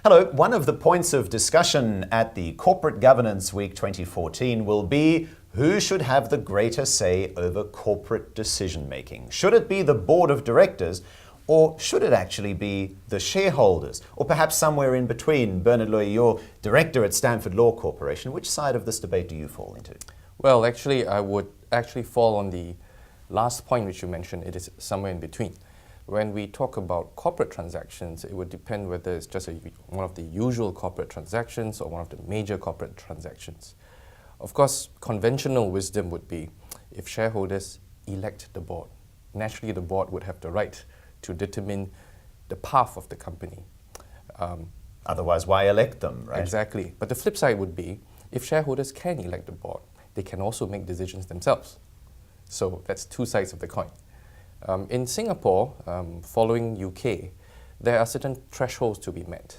Hello. One of the points of discussion at the Corporate Governance Week 2014 will be who should have the greater say over corporate decision-making. Should it be the board of directors, or should it actually be the shareholders, or perhaps somewhere in between? Bernard Loy, you're director at Stamford Law Corporation. Which side of this debate do you fall into? Well, actually, I would fall on the last point which you mentioned. It is somewhere in between. When we talk about corporate transactions, it would depend whether it's just one of the usual corporate transactions or one of the major corporate transactions. Of course, conventional wisdom would be if shareholders elect the board. Naturally, the board would have the right to determine the path of the company. Otherwise, why elect them, right? Exactly. But the flip side would be if shareholders can elect the board, they can also make decisions themselves. So that's two sides of the coin. In Singapore, following UK, there are certain thresholds to be met,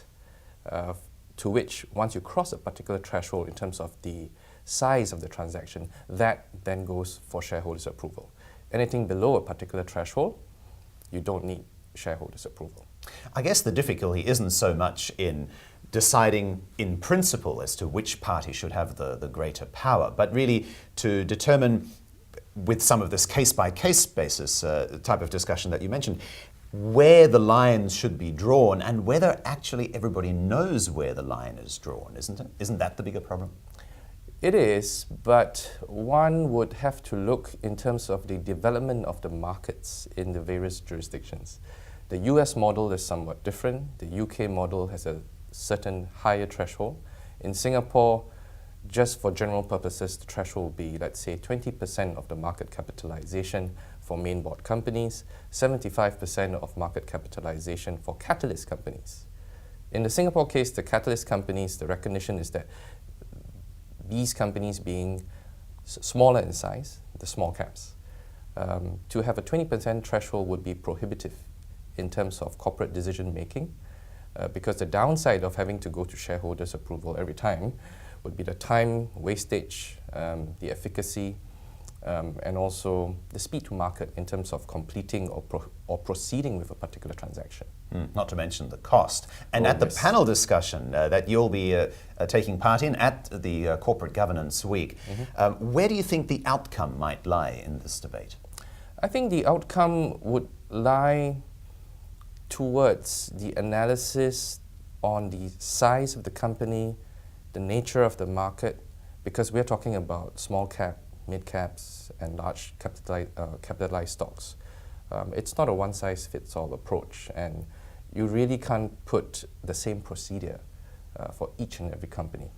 to which once you cross a particular threshold in terms of the size of the transaction, that then goes for shareholders' approval. Anything below a particular threshold, you don't need shareholders' approval. I guess the difficulty isn't so much in deciding in principle as to which party should have the greater power, but really to determine, with some of this case-by-case basis type of discussion that you mentioned, where the lines should be drawn and whether actually everybody knows where the line is drawn, isn't it? Isn't that the bigger problem? It is, but one would have to look in terms of the development of the markets in the various jurisdictions. The US model is somewhat different. The UK model has a certain higher threshold. In Singapore, just for general purposes, the threshold will be, let's say, 20% of the market capitalization for main board companies, 75% of market capitalization for catalyst companies. In the Singapore case, the catalyst companies, the recognition is that these companies being smaller in size, the small caps, to have a 20% threshold would be prohibitive in terms of corporate decision making, because the downside of having to go to shareholders' approval every time would be the time wastage, the efficacy, and also the speed to market in terms of completing or proceeding with a particular transaction. Not to mention the cost. And at the panel discussion that you'll be taking part in at the Corporate Governance Week, where do you think the outcome might lie in this debate? I think the outcome would lie towards the analysis on the size of the company, the nature of the market, because we're talking about small cap, mid caps, and large capitalized stocks. It's not a one-size-fits-all approach, and you really can't put the same procedure for each and every company.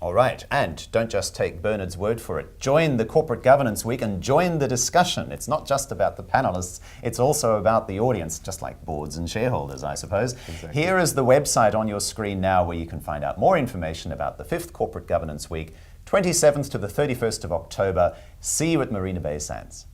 All right, and don't just take Bernard's word for it. Join the Corporate Governance Week and join the discussion. It's not just about the panelists, it's also about the audience, just like boards and shareholders, I suppose. Exactly. Here is the website on your screen now where you can find out more information about the 5th Corporate Governance Week, 27th to the 31st of October. See you at Marina Bay Sands.